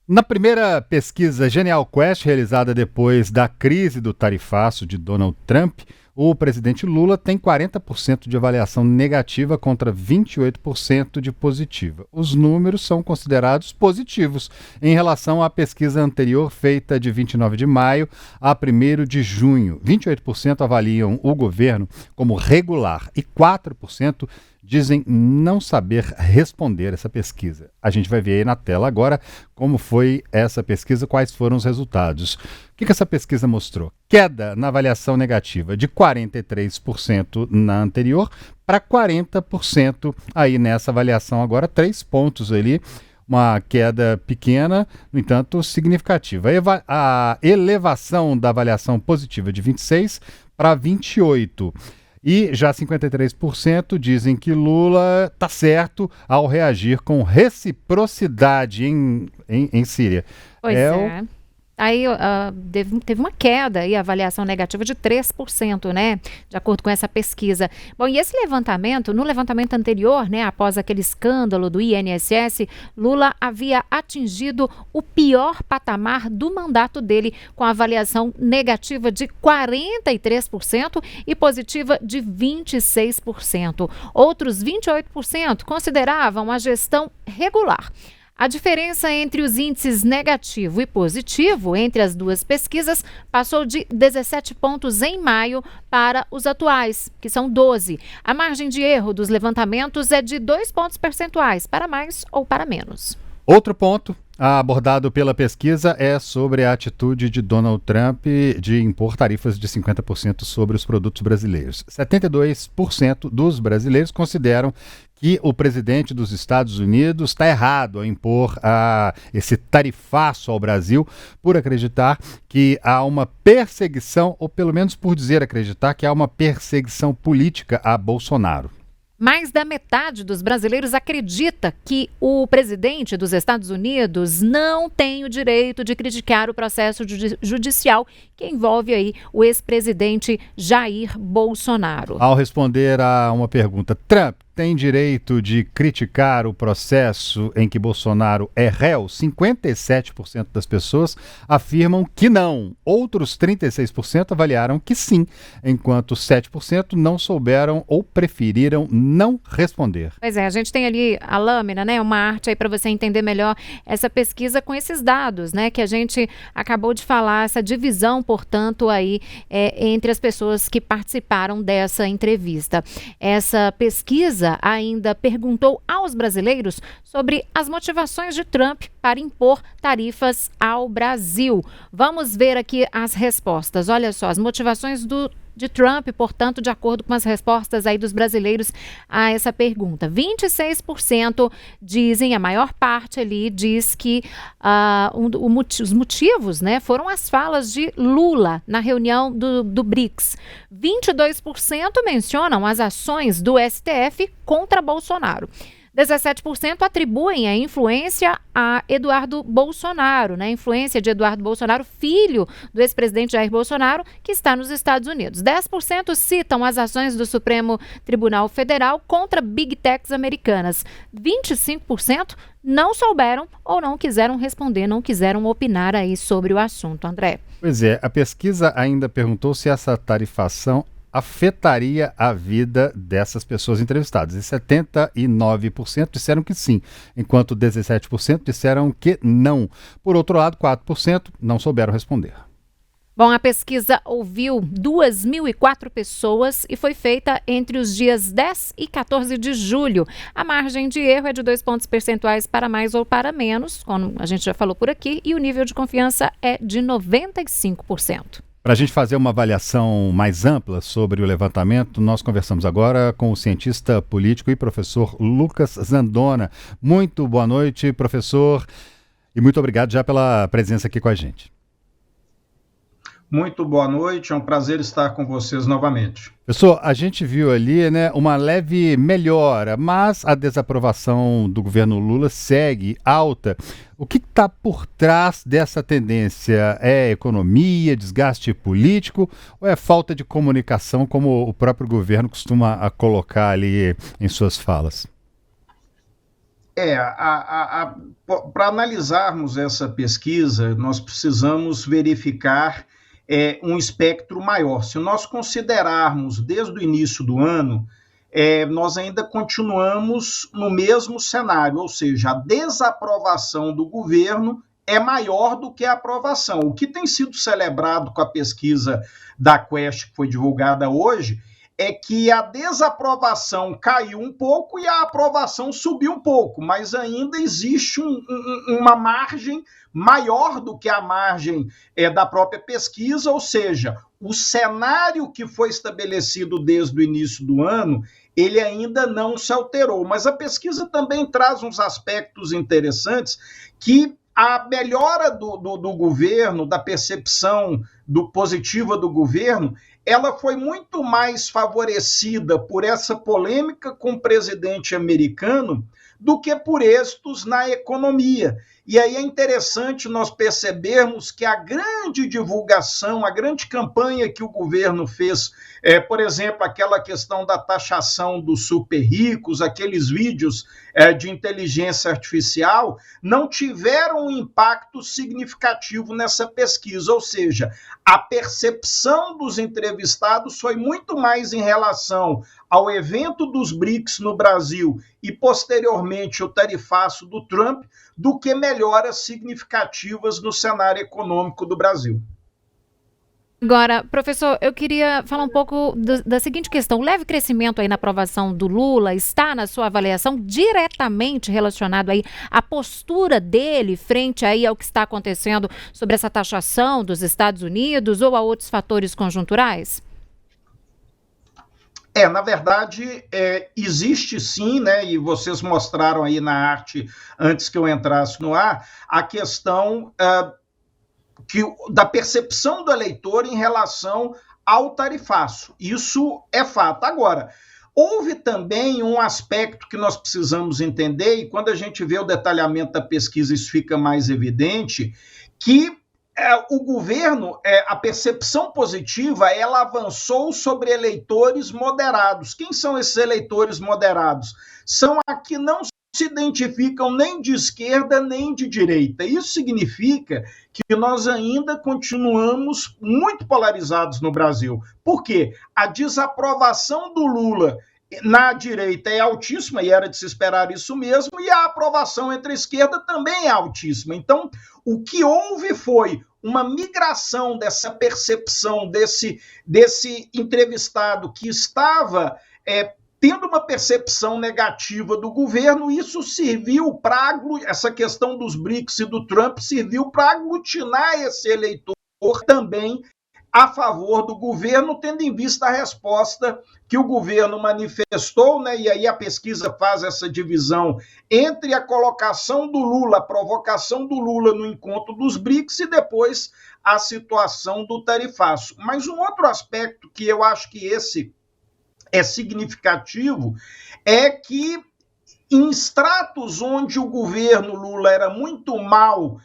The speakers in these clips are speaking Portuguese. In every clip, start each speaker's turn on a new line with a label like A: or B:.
A: Na primeira pesquisa Genial Quest, realizada depois da crise do tarifaço de Donald Trump, o presidente Lula tem 40% de avaliação negativa contra 28% de positiva. Os números são considerados positivos em relação à pesquisa anterior feita de 29 de maio a 1º de junho. 28% avaliam o governo como regular e 4% dizem não saber responder essa pesquisa. A gente vai ver aí na tela agora como foi essa pesquisa, quais foram os resultados. O que essa pesquisa mostrou? Queda na avaliação negativa de 43% na anterior para 40% aí nessa avaliação agora, 3 pontos ali, uma queda pequena, no entanto significativa. A elevação da avaliação positiva de 26 para 28%. E já 53% dizem que Lula está certo ao reagir com reciprocidade em Síria.
B: Pois é. Aí teve uma queda e avaliação negativa de 3%, né? De acordo com essa pesquisa. Bom, e esse levantamento, no levantamento anterior, né, após aquele escândalo do INSS, Lula havia atingido o pior patamar do mandato dele, com a avaliação negativa de 43% e positiva de 26%. Outros 28% consideravam a gestão regular. A diferença entre os índices negativo e positivo entre as duas pesquisas passou de 17 pontos em maio para os atuais, que são 12. A margem de erro dos levantamentos é de 2 pontos percentuais, para mais ou para menos.
A: Outro ponto abordado pela pesquisa é sobre a atitude de Donald Trump de impor tarifas de 50% sobre os produtos brasileiros. 72% dos brasileiros consideram que o presidente dos Estados Unidos está errado ao impor esse tarifaço ao Brasil por acreditar que há uma perseguição, ou pelo menos por dizer acreditar que há uma perseguição política a Bolsonaro.
B: Mais da metade dos brasileiros acredita que o presidente dos Estados Unidos não tem o direito de criticar o processo judicial que envolve aí o ex-presidente Jair Bolsonaro.
A: Ao responder a uma pergunta, Trump tem direito de criticar o processo em que Bolsonaro é réu? 57% das pessoas afirmam que não. Outros 36% avaliaram que sim, enquanto 7% não souberam ou preferiram não responder.
B: Pois é, a gente tem ali a lâmina, né? Uma arte aí para você entender melhor essa pesquisa com esses dados, né? Que a gente acabou de falar, essa divisão, portanto, aí entre as pessoas que participaram dessa entrevista. Essa pesquisa ainda perguntou aos brasileiros sobre as motivações de Trump para impor tarifas ao Brasil. Vamos ver aqui as respostas. Olha só, as motivações de Trump, portanto, de acordo com as respostas aí dos brasileiros a essa pergunta. 26% dizem, a maior parte ali diz que os motivos, né, foram as falas de Lula na reunião do BRICS. 22% mencionam as ações do STF contra Bolsonaro. 17% atribuem a influência a Eduardo Bolsonaro, né? Influência de Eduardo Bolsonaro, filho do ex-presidente Jair Bolsonaro, que está nos Estados Unidos. 10% citam as ações do Supremo Tribunal Federal contra Big Techs americanas. 25% não souberam ou não quiseram responder, não quiseram opinar aí sobre o assunto, André.
A: Pois é, a pesquisa ainda perguntou se essa tarifação afetaria a vida dessas pessoas entrevistadas. E 79% disseram que sim, enquanto 17% disseram que não. Por outro lado, 4% não souberam responder.
B: Bom, a pesquisa ouviu 2.004 pessoas e foi feita entre os dias 10 e 14 de julho. A margem de erro é de 2 pontos percentuais para mais ou para menos, como a gente já falou por aqui, e o nível de confiança é de 95%.
A: Para a gente fazer uma avaliação mais ampla sobre o levantamento, nós conversamos agora com o cientista político e professor Lucas Zandona. Muito boa noite, professor, e muito obrigado já pela presença aqui com a gente.
C: Muito boa noite, é um prazer estar com vocês novamente.
A: Professor, a gente viu ali, né, uma leve melhora, mas a desaprovação do governo Lula segue alta. O que está por trás dessa tendência? É economia, desgaste político ou é falta de comunicação, como o próprio governo costuma colocar ali em suas falas?
C: Para analisarmos essa pesquisa, nós precisamos verificar um espectro maior. Se nós considerarmos desde o início do ano, nós ainda continuamos no mesmo cenário, ou seja, a desaprovação do governo é maior do que a aprovação. O que tem sido celebrado com a pesquisa da Quest, que foi divulgada hoje, é que a desaprovação caiu um pouco e a aprovação subiu um pouco, mas ainda existe uma margem maior do que a margem da própria pesquisa, ou seja, o cenário que foi estabelecido desde o início do ano, ele ainda não se alterou, mas a pesquisa também traz uns aspectos interessantes que a melhora do governo, da percepção positiva do governo, ela foi muito mais favorecida por essa polêmica com o presidente americano do que por êxitos na economia. E aí é interessante nós percebermos que a grande divulgação, a grande campanha que o governo fez, por exemplo, aquela questão da taxação dos super ricos, aqueles vídeos de inteligência artificial, não tiveram um impacto significativo nessa pesquisa, ou seja, a percepção dos entrevistados foi muito mais em relação ao evento dos BRICS no Brasil e, posteriormente, o tarifaço do Trump, do que melhoras significativas no cenário econômico do Brasil.
B: Agora, professor, eu queria falar um pouco da seguinte questão. O leve crescimento aí na aprovação do Lula está, na sua avaliação, diretamente relacionado aí à postura dele frente aí ao que está acontecendo sobre essa taxação dos Estados Unidos ou a outros fatores conjunturais?
C: Na verdade, existe sim, né, e vocês mostraram aí na arte, antes que eu entrasse no ar, a questão da percepção do eleitor em relação ao tarifaço. Isso é fato. Agora, houve também um aspecto que nós precisamos entender, e quando a gente vê o detalhamento da pesquisa, isso fica mais evidente, que o governo, a percepção positiva, ela avançou sobre eleitores moderados. Quem são esses eleitores moderados? São a que não se identificam nem de esquerda nem de direita. Isso significa que nós ainda continuamos muito polarizados no Brasil. Por quê? A desaprovação do Lula na direita é altíssima, e era de se esperar isso mesmo, e a aprovação entre a esquerda também é altíssima. Então, o que houve foi uma migração dessa percepção desse entrevistado que estava tendo uma percepção negativa do governo. Isso serviu para, essa questão dos BRICS e do Trump, serviu para aglutinar esse eleitor também a favor do governo, tendo em vista a resposta que o governo manifestou, né? E aí a pesquisa faz essa divisão entre a colocação do Lula, a provocação do Lula no encontro dos BRICS e depois a situação do tarifaço. Mas um outro aspecto que eu acho que esse é significativo é que em estratos onde o governo Lula era muito mal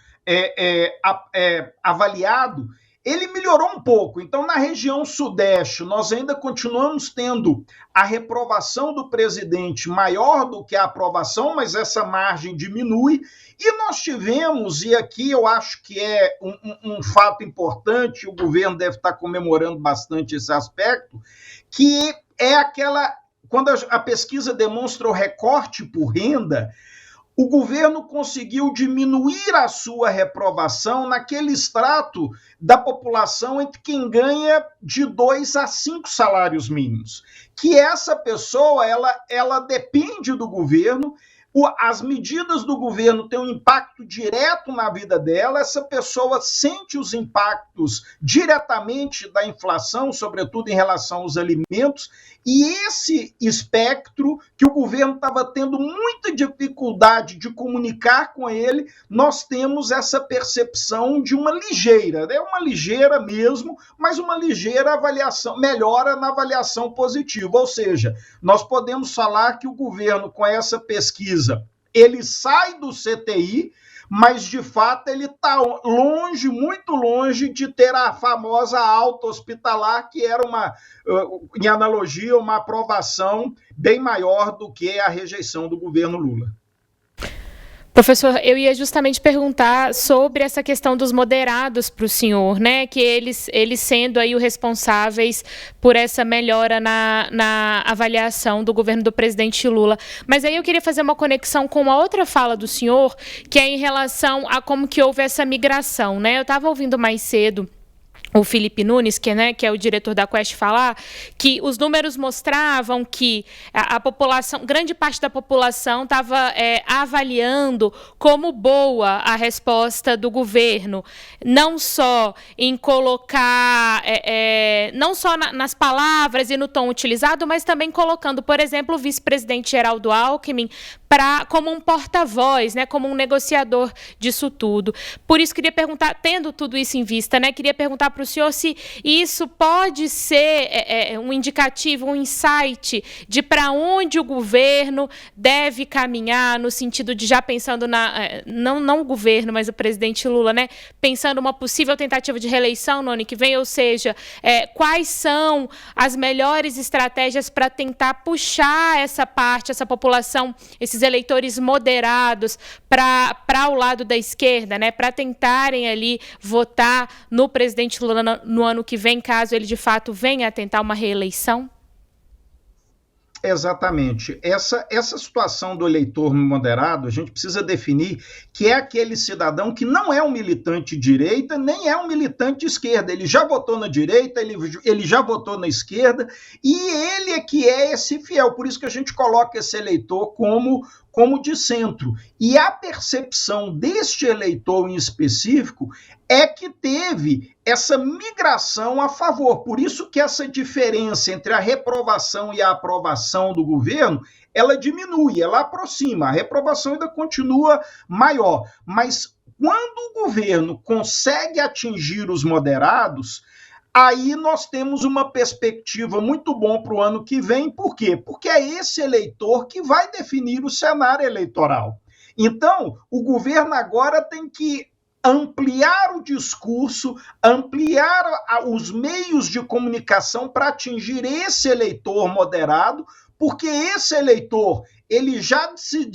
C: avaliado, ele melhorou um pouco. Então, na região sudeste, nós ainda continuamos tendo a reprovação do presidente maior do que a aprovação, mas essa margem diminui. E nós tivemos, e aqui eu acho que é um fato importante, o governo deve estar comemorando bastante esse aspecto, que é aquela, quando a pesquisa demonstra o recorte por renda, o governo conseguiu diminuir a sua reprovação naquele extrato da população entre quem ganha de 2 a 5 salários mínimos. Que essa pessoa, ela depende do governo, as medidas do governo têm um impacto direto na vida dela, essa pessoa sente os impactos diretamente da inflação, sobretudo em relação aos alimentos, e esse espectro que o governo estava tendo muita dificuldade de comunicar com ele, nós temos essa percepção de uma ligeira mesmo, mas uma ligeira avaliação, melhora na avaliação positiva, ou seja, nós podemos falar que o governo, com essa pesquisa, ele sai do CTI, mas de fato ele está longe, muito longe de ter a famosa alta hospitalar, que era em analogia, uma aprovação bem maior do que a rejeição do governo Lula.
D: Professor, eu ia justamente perguntar sobre essa questão dos moderados para o senhor, né? Que eles sendo aí os responsáveis por essa melhora na avaliação do governo do presidente Lula. Mas aí eu queria fazer uma conexão com uma outra fala do senhor, que é em relação a como que houve essa migração, né? Eu estava ouvindo mais cedo o Felipe Nunes, que é o diretor da Quest, falar que os números mostravam que a população, grande parte da população estava avaliando como boa a resposta do governo, não só em colocar, não só nas palavras e no tom utilizado, mas também colocando, por exemplo, o vice-presidente Geraldo Alckmin como um porta-voz, né, como um negociador disso tudo. Por isso, queria perguntar, tendo tudo isso em vista, né, queria perguntar para o senhor se isso pode ser um indicativo, um insight de para onde o governo deve caminhar, no sentido de já pensando não o governo, mas o presidente Lula, né, pensando uma possível tentativa de reeleição no ano que vem, ou seja, quais são as melhores estratégias para tentar puxar essa parte, essa população, esses eleitores moderados para o lado da esquerda, né, para tentarem ali votar no presidente Lula no ano que vem, caso ele de fato venha a tentar uma reeleição?
C: Exatamente. Essa situação do eleitor moderado, a gente precisa definir que é aquele cidadão que não é um militante de direita, nem é um militante de esquerda. Ele já votou na direita, ele já votou na esquerda, e ele é que é esse fiel. Por isso que a gente coloca esse eleitor como de centro. E a percepção deste eleitor em específico é que teve essa migração a favor. Por isso que essa diferença entre a reprovação e a aprovação do governo, ela diminui, ela aproxima. A reprovação ainda continua maior. Mas quando o governo consegue atingir os moderados, aí nós temos uma perspectiva muito boa para o ano que vem. Por quê? Porque é esse eleitor que vai definir o cenário eleitoral. Então, o governo agora tem que ampliar o discurso, ampliar os meios de comunicação para atingir esse eleitor moderado, porque esse eleitor, ele já se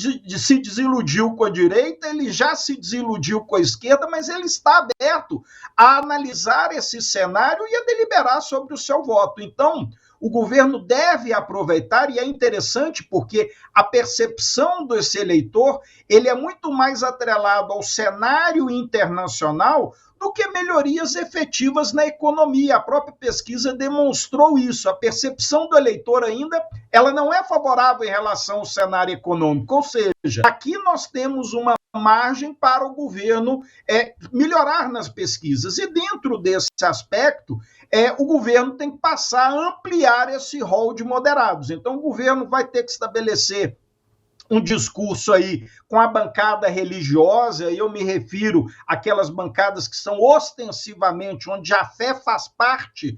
C: desiludiu com a direita, ele já se desiludiu com a esquerda, mas ele está aberto a analisar esse cenário e a deliberar sobre o seu voto. Então, o governo deve aproveitar, e é interessante porque a percepção desse eleitor, ele é muito mais atrelado ao cenário internacional do que melhorias efetivas na economia. A própria pesquisa demonstrou isso. A percepção do eleitor ainda, ela não é favorável em relação ao cenário econômico, ou seja, aqui nós temos uma margem para o governo melhorar nas pesquisas. E dentro desse aspecto, o governo tem que passar a ampliar esse rol de moderados. Então, o governo vai ter que estabelecer um discurso aí com a bancada religiosa, e eu me refiro àquelas bancadas que são ostensivamente, onde a fé faz parte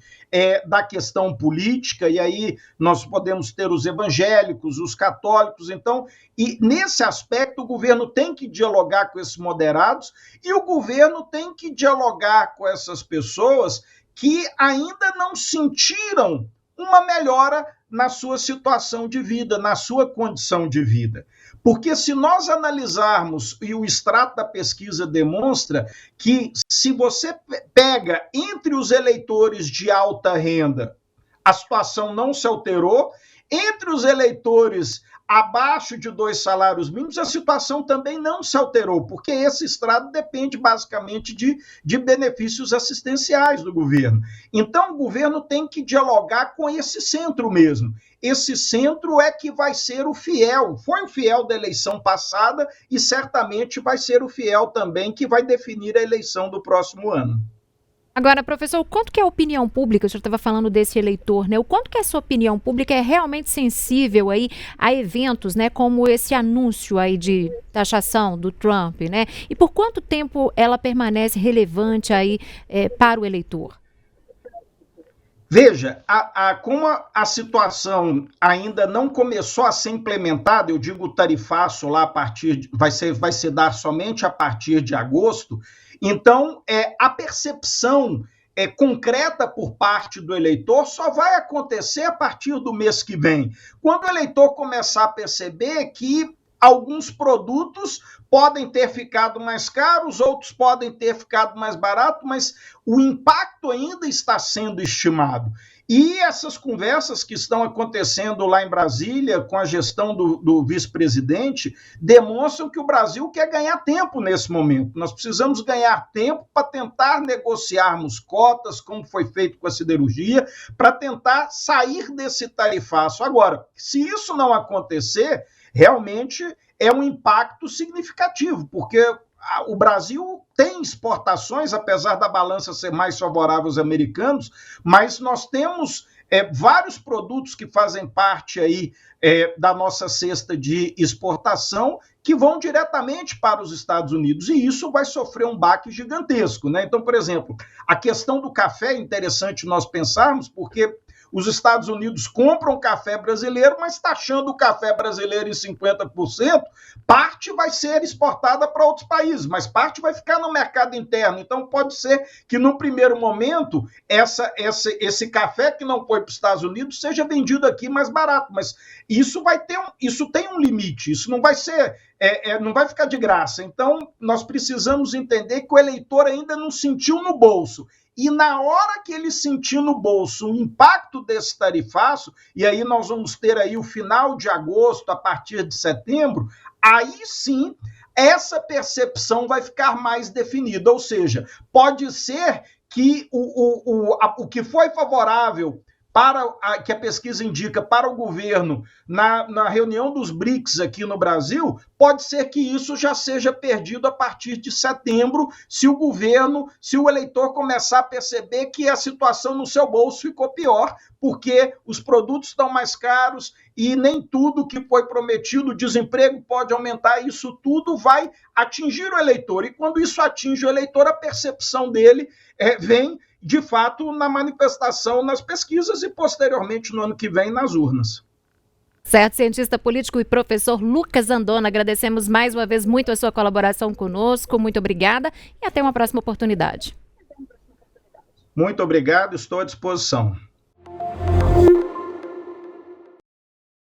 C: da questão política, e aí nós podemos ter os evangélicos, os católicos, então, e nesse aspecto o governo tem que dialogar com esses moderados, e o governo tem que dialogar com essas pessoas que ainda não sentiram uma melhora na sua situação de vida, na sua condição de vida. Porque se nós analisarmos, e o extrato da pesquisa demonstra, que se você pega entre os eleitores de alta renda, a situação não se alterou, entre os eleitores abaixo de 2 salários mínimos, a situação também não se alterou, porque esse extrato depende basicamente de benefícios assistenciais do governo. Então, o governo tem que dialogar com esse centro mesmo. Esse centro é que vai ser o fiel, foi o fiel da eleição passada e certamente vai ser o fiel também que vai definir a eleição do próximo ano.
B: Agora, professor, o quanto que a opinião pública, o senhor estava falando desse eleitor, né? O quanto que essa opinião pública é realmente sensível aí a eventos, né? Como esse anúncio aí de taxação do Trump, né? E por quanto tempo ela permanece relevante aí para o eleitor?
C: Veja, como a situação ainda não começou a ser implementada, eu digo o tarifaço lá vai se dar somente a partir de agosto, então a percepção concreta por parte do eleitor só vai acontecer a partir do mês que vem, quando o eleitor começar a perceber que alguns produtos podem ter ficado mais caros, outros podem ter ficado mais baratos, mas o impacto ainda está sendo estimado. E essas conversas que estão acontecendo lá em Brasília, com a gestão do vice-presidente, demonstram que o Brasil quer ganhar tempo nesse momento. Nós precisamos ganhar tempo para tentar negociarmos cotas, como foi feito com a siderurgia, para tentar sair desse tarifaço. Agora, se isso não acontecer, realmente é um impacto significativo, porque o Brasil tem exportações, apesar da balança ser mais favorável aos americanos, mas nós temos vários produtos que fazem parte aí da nossa cesta de exportação que vão diretamente para os Estados Unidos, e isso vai sofrer um baque gigantesco, né? Então, por exemplo, a questão do café é interessante nós pensarmos, porque os Estados Unidos compram café brasileiro, mas taxando o café brasileiro em 50%, parte vai ser exportada para outros países, mas parte vai ficar no mercado interno. Então, pode ser que, no primeiro momento, esse café que não foi para os Estados Unidos seja vendido aqui mais barato, mas isso tem um limite, isso não vai ser... não vai ficar de graça. Então, nós precisamos entender que o eleitor ainda não sentiu no bolso. E na hora que ele sentir no bolso o impacto desse tarifaço, e aí nós vamos ter aí o final de agosto, a partir de setembro, aí sim essa percepção vai ficar mais definida. Ou seja, pode ser que o que foi favorável que a pesquisa indica para o governo na reunião dos BRICS aqui no Brasil, pode ser que isso já seja perdido a partir de setembro, se o eleitor começar a perceber que a situação no seu bolso ficou pior, porque os produtos estão mais caros e nem tudo que foi prometido, o desemprego pode aumentar, isso tudo vai atingir o eleitor. E quando isso atinge o eleitor, a percepção dele vem de fato na manifestação nas pesquisas e posteriormente no ano que vem nas urnas.
B: Certo, cientista político e professor Lucas Andona, agradecemos mais uma vez muito a sua colaboração conosco, muito obrigada e até uma próxima oportunidade.
C: Muito obrigado, estou à disposição.